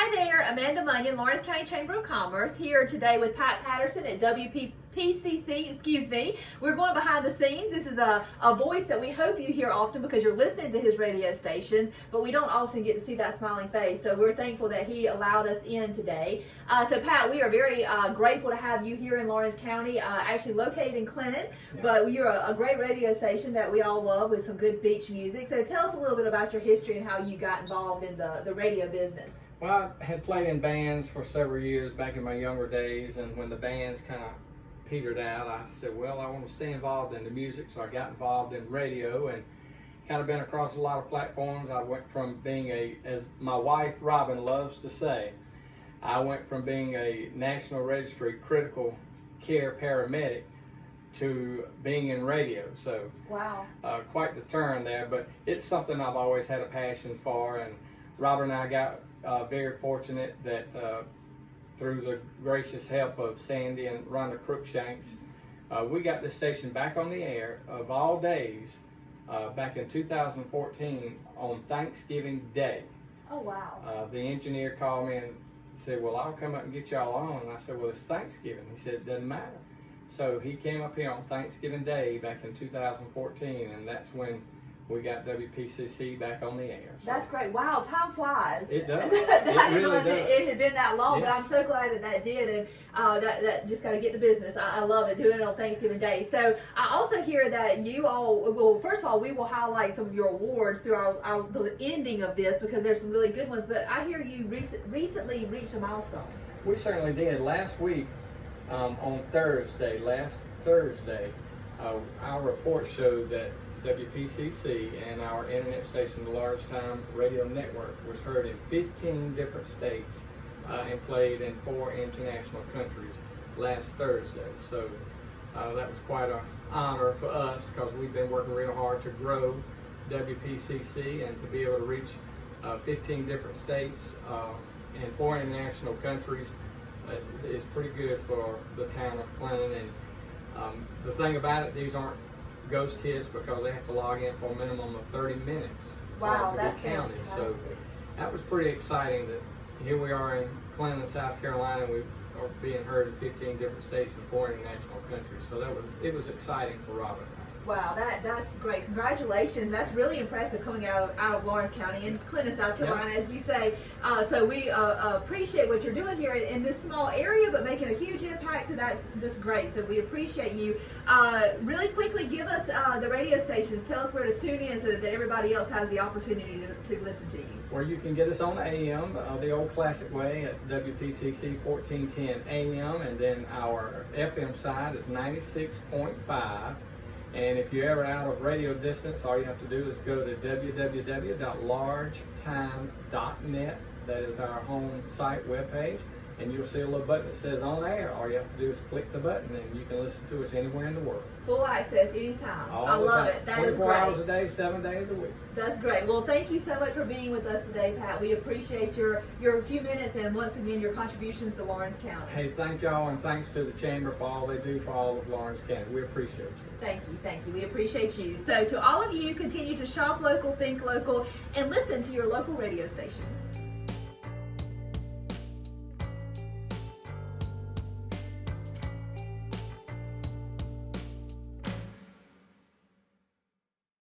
Hi there, Amanda Munyon, Lawrence County Chamber of Commerce, here today with Pat Patterson at WPCC. We're going behind the scenes. This is a voice that we hope you hear often because you're listening to his radio stations, but we don't often get to see that smiling face. So we're thankful that he allowed us in today. So Pat, we are very grateful to have you here in Lawrence County, actually located in Clinton, but you're a great radio station that we all love with some good beach music. So tell us a little bit about your history and how you got involved in the radio business. Well, I had played in bands for several years back in my younger days, and when the bands kind of petered out, I said, well, I want to stay involved in the music, so I got involved in radio and kind of been across a lot of platforms. I went from being as my wife Robin loves to say, I went from being a National Registry critical care paramedic to being in radio. So wow, quite the turn there, but it's something I've always had a passion for, and Robin and I got very fortunate that through the gracious help of Sandy and Rhonda Crookshanks, we got this station back on the air of all days back in 2014 on Thanksgiving Day. Oh wow. The engineer called me and said, well, I'll come up and get y'all on. And I said, well, it's Thanksgiving. He said, it doesn't matter. So he came up here on Thanksgiving Day back in 2014, and that's when we got WPCC back on the air. So. That's great. Wow, time flies. It does. It really does. It had been that long, yes. But I'm so glad that did, and that just got to get to business. I love it, doing it on Thanksgiving Day. So I also hear that you all will, first of all, we will highlight some of your awards through the ending of this because there's some really good ones, but I hear you recently reached a milestone. We certainly did. Last week, on Thursday, our report showed that WPCC and our internet station, the Large Time Radio Network, was heard in 15 different states and played in 4 international countries last Thursday. So that was quite an honor for us because we've been working real hard to grow WPCC, and to be able to reach 15 different states and 4 international countries is pretty good for the town of Clinton. And the thing about it, these aren't ghost hits because they have to log in for a minimum of 30 minutes. Wow, to that's be counted. fantastic. So that was pretty exciting that here we are in Clinton, South Carolina, and we are being heard in 15 different states and 4 international countries. So it was exciting for Robin and I. Wow, that's great. Congratulations. That's really impressive coming out of Lawrence County and Clinton, South Carolina, as you say. So we appreciate what you're doing here in this small area, but making a huge impact. So that's just great. So we appreciate you. Really quickly, give us the radio stations. Tell us where to tune in so that everybody else has the opportunity to listen to you. Where you can get us on AM, the old classic way at WPCC 1410 AM, and then our FM side is 96.5. And if you're ever out of radio distance, all you have to do is go to www.largetime.net. That is our home site webpage, and you'll see a little button that says on air. All you have to do is click the button, and you can listen to us anywhere in the world. Full access anytime. All I love time. it. That 24 is great. hours a day, 7 days a week. That's great. Well, thank you so much for being with us today, Pat. We appreciate your few minutes and once again your contributions to Lawrence County. Hey, thank y'all, and thanks to the Chamber for all they do for all of Lawrence County. We appreciate you. Thank you. We appreciate you. So to all of you, continue to shop local, think local, and listen to your local radio stations.